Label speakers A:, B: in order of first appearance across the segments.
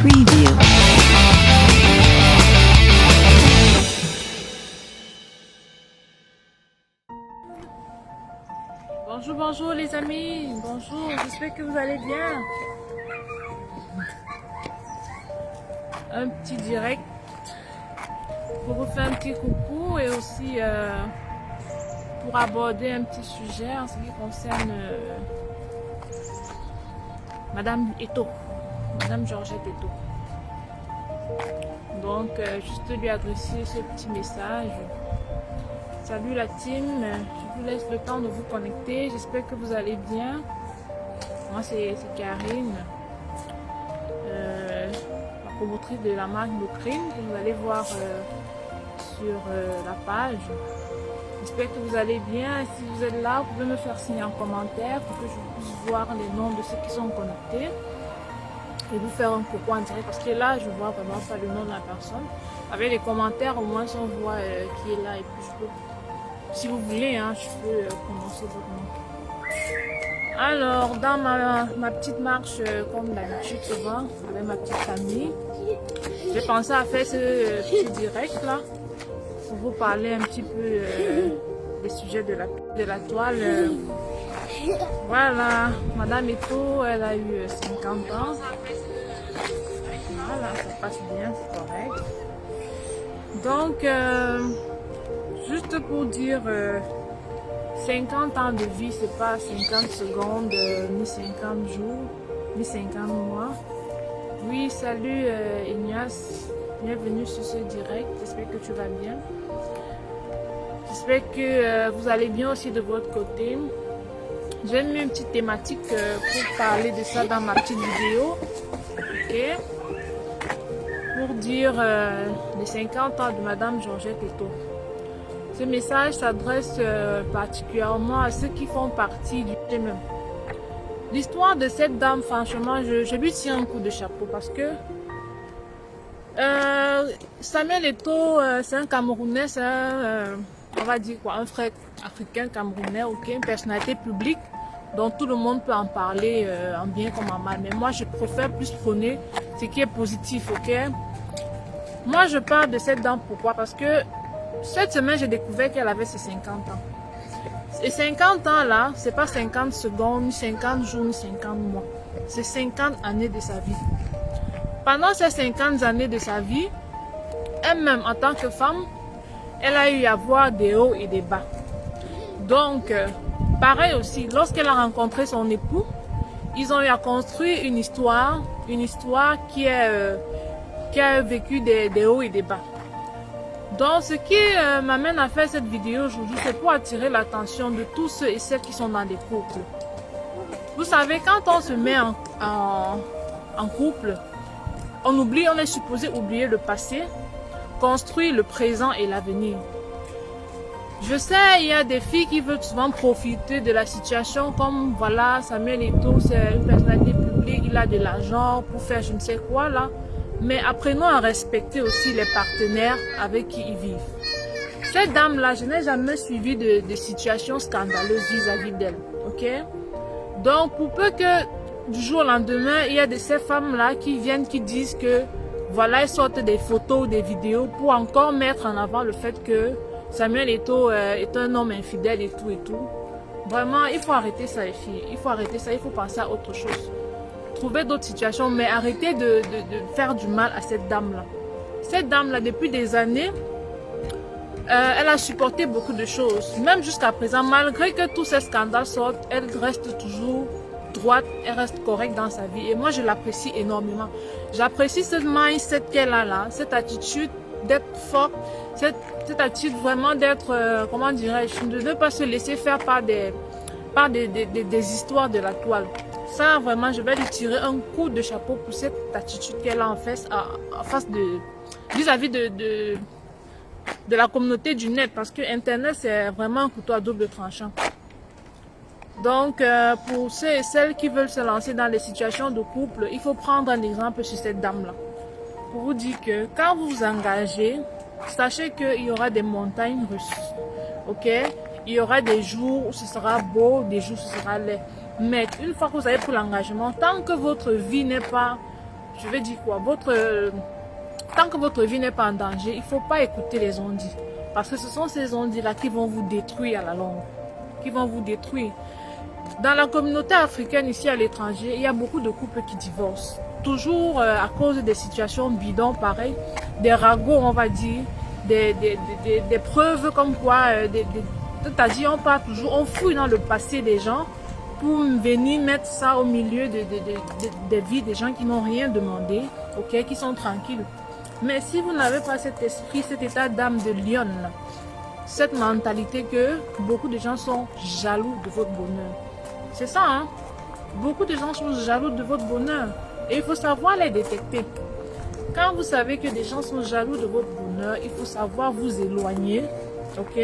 A: Preview.
B: Bonjour, bonjour les amis, bonjour, j'espère que vous allez bien. Un petit direct pour vous faire un petit coucou et aussi pour aborder un petit sujet en ce qui concerne Madame Eto, Madame Georgette Eto. Donc, juste lui adresser ce petit message. Salut la team, je vous laisse le temps de vous connecter, j'espère que vous allez bien. Moi c'est Karine, la promotrice de la marque Locrine, que vous allez voir sur la page. J'espère que vous allez bien. Si vous êtes là, vous pouvez me faire signe en commentaire pour que je puisse voir les noms de ceux qui sont connectés et vous faire un coucou en direct, parce que là je vois vraiment pas le nom de la personne. Avec les commentaires au moins on voit qui est là, et puis je peux, si vous voulez, hein, je peux commencer votre nom. Alors dans ma petite marche comme d'habitude souvent avec ma petite famille, j'ai pensé à faire ce petit direct là pour vous parler un petit peu des sujets de la toile. Voilà, Madame Eto, elle a eu 50 ans. Voilà, ça passe bien, c'est correct. Donc, juste pour dire, 50 ans de vie, c'est pas 50 secondes, ni 50 jours, ni 50 mois. Oui, salut Ignace, bienvenue sur ce direct, j'espère que tu vas bien. J'espère que vous allez bien aussi de votre côté. J'ai mis une petite thématique pour parler de ça dans ma petite vidéo. Ok. Pour dire les 50 ans de Madame Georgette Eto. Ce message s'adresse particulièrement à ceux qui font partie du GMM. L'histoire de cette dame, franchement, je lui tire un coup de chapeau parce que Samuel Eto, c'est un Camerounais, c'est on va dire quoi, un frère africain camerounais, ok, une personnalité publique dont tout le monde peut en parler en bien comme en mal. Mais moi, je préfère plus prôner ce qui est positif, ok. Moi, je parle de cette dame, pourquoi? Parce que cette semaine, j'ai découvert qu'elle avait ses 50 ans. Et 50 ans là, c'est pas 50 secondes, ni 50 jours, ni 50 mois. C'est 50 années de sa vie. Pendant ces 50 années de sa vie, elle-même, en tant que femme, elle a eu à voir des hauts et des bas. Donc, pareil aussi, lorsqu'elle a rencontré son époux, ils ont eu à construire une histoire qui a vécu des hauts et des bas. Donc, ce qui m'amène à faire cette vidéo aujourd'hui, c'est pour attirer l'attention de tous ceux et celles qui sont dans des couples. Vous savez, quand on se met en couple, on est supposé oublier le passé, construire le présent et l'avenir. Je sais, il y a des filles qui veulent souvent profiter de la situation, comme voilà, Samuel Eto, c'est une personnalité publique, il a de l'argent pour faire je ne sais quoi là. Mais apprenons à respecter aussi les partenaires avec qui ils vivent. Cette dame-là, je n'ai jamais suivi de situation scandaleuse vis-à-vis d'elle, ok? Donc, pour peu que du jour au lendemain, il y a de ces femmes-là qui viennent, qui disent que voilà, elles sortent des photos, des vidéos pour encore mettre en avant le fait que Samuel Eto est un homme infidèle et tout et tout. Vraiment, il faut arrêter ça les filles, il faut arrêter ça, il faut penser à autre chose. Trouver d'autres situations, mais arrêtez de faire du mal à cette dame-là. Cette dame-là, depuis des années, elle a supporté beaucoup de choses. Même jusqu'à présent, malgré que tous ces scandales sortent, elle reste toujours droite, elle reste correcte dans sa vie. Et moi, je l'apprécie énormément. J'apprécie ce mindset qu'elle a là, cette attitude d'être forte, cette attitude vraiment d'être, comment dirais-je, de ne pas se laisser faire par des histoires de la toile. Ça, vraiment, je vais lui tirer un coup de chapeau pour cette attitude qu'elle a en face vis-à-vis de la communauté du net, parce que Internet, c'est vraiment un couteau à double tranchant. Donc, pour ceux et celles qui veulent se lancer dans les situations de couple, il faut prendre un exemple sur cette dame-là. Pour vous dire que quand vous vous engagez, sachez qu'il y aura des montagnes russes. Ok? Il y aura des jours où ce sera beau, des jours où ce sera laid. Mais une fois que vous avez pris l'engagement, tant que votre vie n'est pas je vais dire quoi, tant que votre vie n'est pas en danger, il ne faut pas écouter les on-dit. Parce que ce sont ces on-dit-là qui vont vous détruire à la longue. Qui vont vous détruire. Dans la communauté africaine, ici à l'étranger, il y a beaucoup de couples qui divorcent. Toujours à cause des situations bidons pareilles, des ragots, on va dire, des preuves comme quoi, c'est-à-dire on part toujours, on fouille dans le passé des gens pour venir mettre ça au milieu des vies des gens qui n'ont rien demandé, ok, qui sont tranquilles. Mais si vous n'avez pas cet esprit, cet état d'âme de lionne, cette mentalité que beaucoup de gens sont jaloux de votre bonheur. C'est ça, hein? Beaucoup de gens sont jaloux de votre bonheur. Et il faut savoir les détecter. Quand vous savez que des gens sont jaloux de votre bonheur, il faut savoir vous éloigner, ok?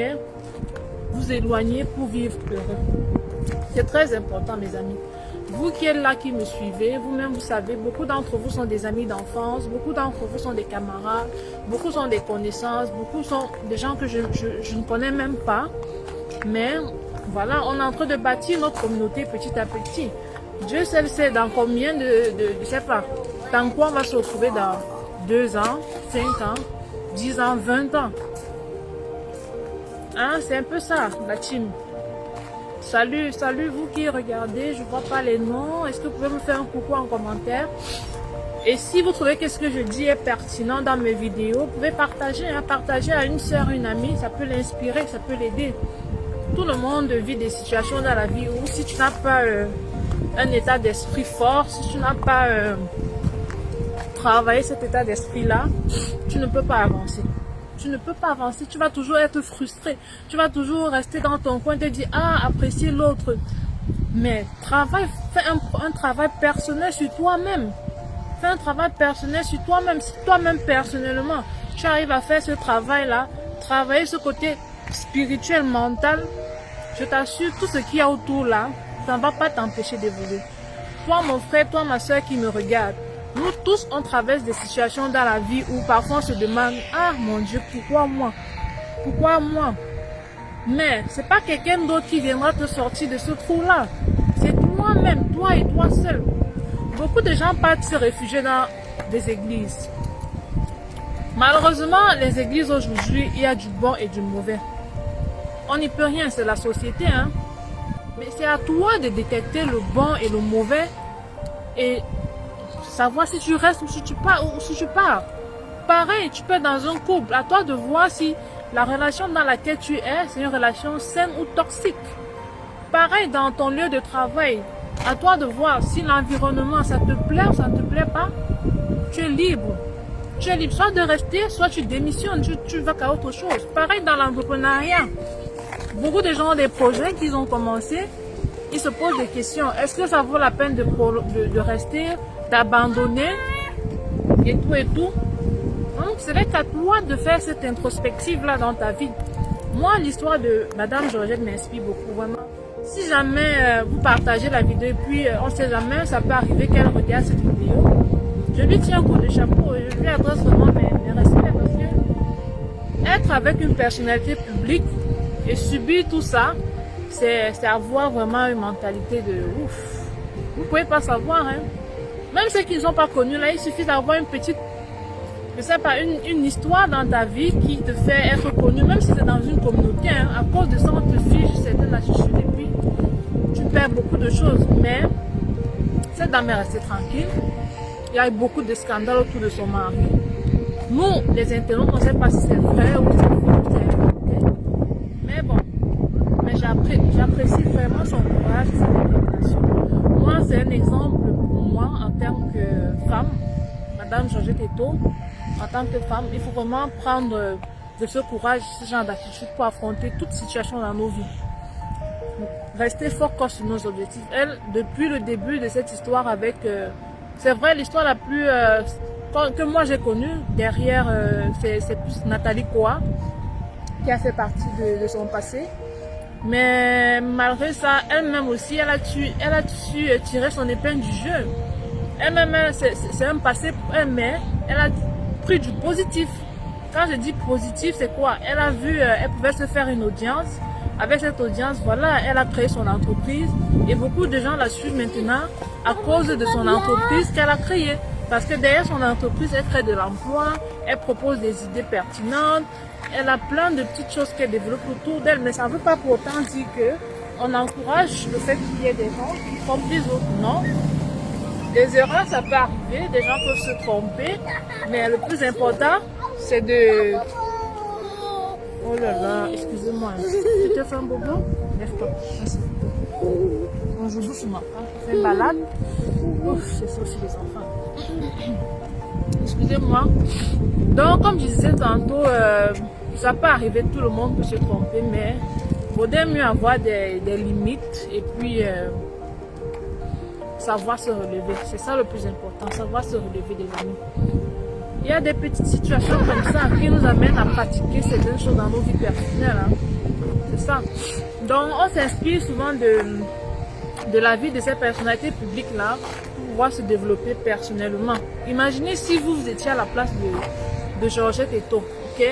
B: Vous éloigner pour vivre heureux. C'est très important, mes amis. Vous qui êtes là, qui me suivez, vous-même, vous savez, beaucoup d'entre vous sont des amis d'enfance, beaucoup d'entre vous sont des camarades, beaucoup sont des connaissances, beaucoup sont des gens que je ne connais même pas. Mais voilà, on est en train de bâtir notre communauté petit à petit. Dieu seul sait dans combien je sais pas, dans quoi on va se retrouver dans 2 ans, 5 ans, 10 ans, 20 ans. Hein, c'est un peu ça, la team. Salut, salut vous qui regardez, je vois pas les noms. Est-ce que vous pouvez me faire un coucou en commentaire? Et si vous trouvez que ce que je dis est pertinent dans mes vidéos, vous pouvez partager, hein, partager à une soeur, une amie, ça peut l'inspirer, ça peut l'aider. Tout le monde vit des situations dans la vie où si tu n'as pas un état d'esprit fort, si tu n'as pas travaillé cet état d'esprit-là, tu ne peux pas avancer. Tu ne peux pas avancer, tu vas toujours être frustré. Tu vas toujours rester dans ton coin et te dire, ah, apprécier l'autre. Mais fais un travail personnel sur toi-même. Fais un travail personnel sur toi-même. Si toi-même, personnellement, tu arrives à faire ce travail-là, travailler ce côté spirituel, mental, je t'assure, tout ce qu'il y a autour là, ça ne va pas t'empêcher d'évoluer. Toi, mon frère, toi, ma soeur qui me regarde, nous tous, on traverse des situations dans la vie où parfois on se demande, ah mon Dieu, pourquoi moi? Pourquoi moi? Mais ce n'est pas quelqu'un d'autre qui viendra te sortir de ce trou-là. C'est toi-même, toi et toi seul. Beaucoup de gens partent se réfugier dans des églises. Malheureusement, les églises aujourd'hui, il y a du bon et du mauvais. On n'y peut rien, c'est la société, hein. Mais c'est à toi de détecter le bon et le mauvais et savoir si tu restes ou si tu pars. Pareil, tu peux être dans un couple. À toi de voir si la relation dans laquelle tu es, c'est une relation saine ou toxique. Pareil, dans ton lieu de travail. À toi de voir si l'environnement, ça te plaît ou ça ne te plaît pas. Tu es libre. Tu es libre soit de rester, soit tu démissionnes, tu vas à autre chose. Pareil dans l'entrepreneuriat. Beaucoup de gens ont des projets qu'ils ont commencé. Ils se posent des questions. Est-ce que ça vaut la peine de rester, d'abandonner et tout et tout? Donc, c'est à toi de faire cette introspective-là dans ta vie. Moi, l'histoire de Madame Georgette m'inspire beaucoup, vraiment. Si jamais vous partagez la vidéo et puis on ne sait jamais, ça peut arriver qu'elle regarde cette vidéo. Je lui tiens un coup de chapeau et je lui adresse vraiment mes respects parce que être avec une personnalité publique et subir tout ça, c'est avoir vraiment une mentalité de ouf. Vous ne pouvez pas savoir, hein. Même ceux qui ne sont pas connus, là, il suffit d'avoir une petite, je sais pas, une histoire dans ta vie qui te fait être connu, même si c'est dans une communauté, hein. À cause de ça, on te fige certaines attitudes et puis tu perds beaucoup de choses. Mais cette dame est restée tranquille. Il y a eu beaucoup de scandales autour de son mari. Nous, les internautes, on ne sait pas si c'est vrai ou c'est faux, c'est inventé. Mais bon, mais j'apprécie vraiment son courage et sa détermination. Moi, c'est un exemple pour moi en tant que femme. Madame Georgette Eto, en tant que femme, il faut vraiment prendre de ce courage, ce genre d'attitude pour affronter toute situation dans nos vies. Rester fort sur nos objectifs. Elle, depuis le début de cette histoire avec... c'est vrai, l'histoire la plus... que moi j'ai connue, derrière, c'est plus Nathalie Koa, qui a fait partie de son passé. Mais malgré ça, elle-même aussi, elle a su tirer son épingle du jeu. Elle-même, c'est un passé pour elle, mais elle a pris du positif. Quand je dis positif, c'est quoi? Elle a vu, elle pouvait se faire une audience. Avec cette audience, voilà, elle a créé son entreprise. Et beaucoup de gens la suivent maintenant à cause de son entreprise qu'elle a créée. Parce que derrière son entreprise, elle crée de l'emploi, elle propose des idées pertinentes, elle a plein de petites choses qu'elle développe autour d'elle, mais ça ne veut pas pour autant dire qu'on encourage le fait qu'il y ait des gens qui trompent les autres. Non. Des erreurs, ça peut arriver, des gens peuvent se tromper, mais le plus important, c'est de... Oh là là, excusez-moi, tu te fais un bobo? Lève-toi. Merci. On joue doucement, hein. On fait une balade. Ouf, c'est ça aussi les enfants. Excusez-moi. Donc, comme je disais tantôt, ça peut arriver, tout le monde peut se tromper, mais il vaudrait mieux avoir des limites et puis savoir se relever. C'est ça le plus important, savoir se relever des amis. Il y a des petites situations comme ça qui nous amènent à pratiquer certaines choses dans nos vies personnelles. Hein. C'est ça. Donc, on s'inspire souvent de la vie de ces personnalités publiques-là pour pouvoir se développer personnellement. Imaginez si vous étiez à la place de Georgette Eto, ok?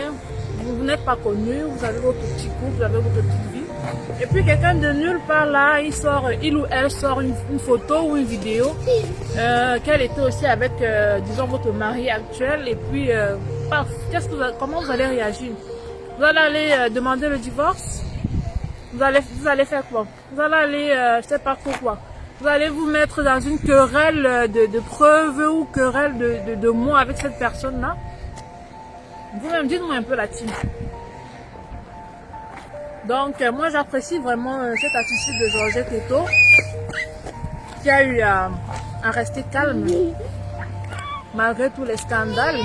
B: Vous n'êtes pas connu, vous avez votre petit couple, vous avez votre petite vie. Et puis quelqu'un de nulle part là, il ou elle sort une photo ou une vidéo qu'elle était aussi avec, disons, votre mari actuel. Et puis, paf, comment vous allez réagir? Vous allez aller demander le divorce? Vous allez faire quoi? Vous allez aller, je sais pas quoi. Vous allez vous mettre dans une querelle de preuves ou querelle de mots avec cette personne-là. Vous-même, dites-moi un peu la team. Donc, moi, j'apprécie vraiment cette attitude de Georgette Eto qui a eu à rester calme malgré tous les scandales.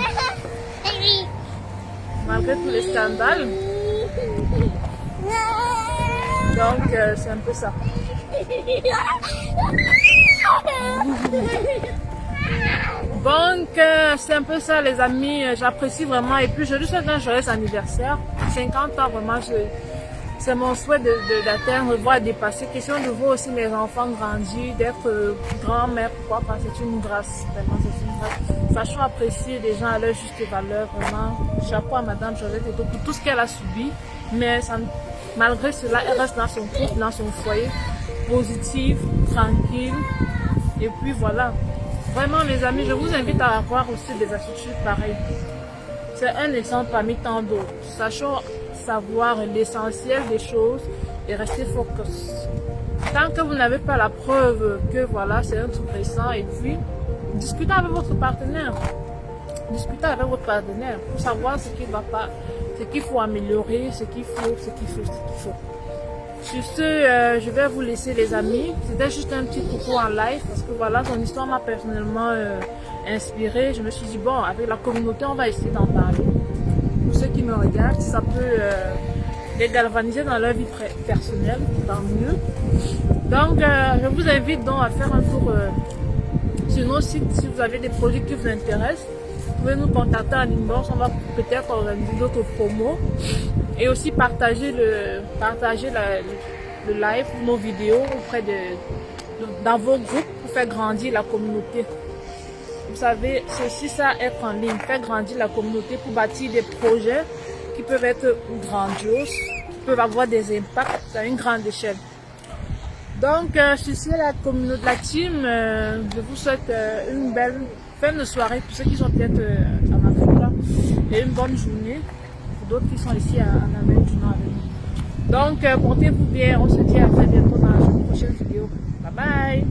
B: Malgré tous les scandales. Donc, c'est un peu ça. Donc, c'est un peu ça, les amis. J'apprécie vraiment. Et puis, je lui souhaite un joyeux anniversaire. 50 ans, vraiment. C'est mon souhait d'atteindre, de voir dépasser. Question de voir aussi mes enfants grandir, d'être grand-mère. Pourquoi pas? C'est une grâce. Vraiment, c'est une grâce. Sachant apprécier les gens à leur juste valeur. Vraiment, chapeau à Madame Georgette Eto pour tout ce qu'elle a subi. Mais ça, malgré cela, elle reste dans son couple, dans son foyer, positive, tranquille. Et puis voilà. Vraiment, les amis, je vous invite à avoir aussi des attitudes pareilles. C'est un exemple parmi tant d'autres. Sachons savoir l'essentiel des choses et rester focus. Tant que vous n'avez pas la preuve que voilà, c'est un truc récent, et puis discutez avec votre partenaire. Discutez avec votre partenaire pour savoir ce qui ne va pas, ce qu'il faut améliorer, ce qu'il faut. Sur ce, je vais vous laisser les amis. C'était juste un petit coucou en live parce que voilà, son histoire m'a personnellement inspirée. Je me suis dit, bon, avec la communauté, on va essayer d'en parler. Pour ceux qui me regardent, si ça peut les galvaniser dans leur vie personnelle, tant mieux. Donc, je vous invite donc à faire un tour sur nos sites si vous avez des produits qui vous intéressent. Vous pouvez nous contacter en inbox, on va peut-être organiser d'autres promos. Et aussi partager le live, nos vidéos auprès dans vos groupes pour faire grandir la communauté. Vous savez, c'est aussi ça, être en ligne, faire grandir la communauté pour bâtir des projets qui peuvent être grandioses, qui peuvent avoir des impacts à une grande échelle. Donc, sur ce, la communauté, la team, je vous souhaite une belle fin de soirée pour ceux qui sont peut-être en Afrique là, et une bonne journée pour d'autres qui sont ici en Amérique du Nord avec nous. Donc, portez-vous bien, on se dit à très bientôt dans une prochaine vidéo. Bye bye!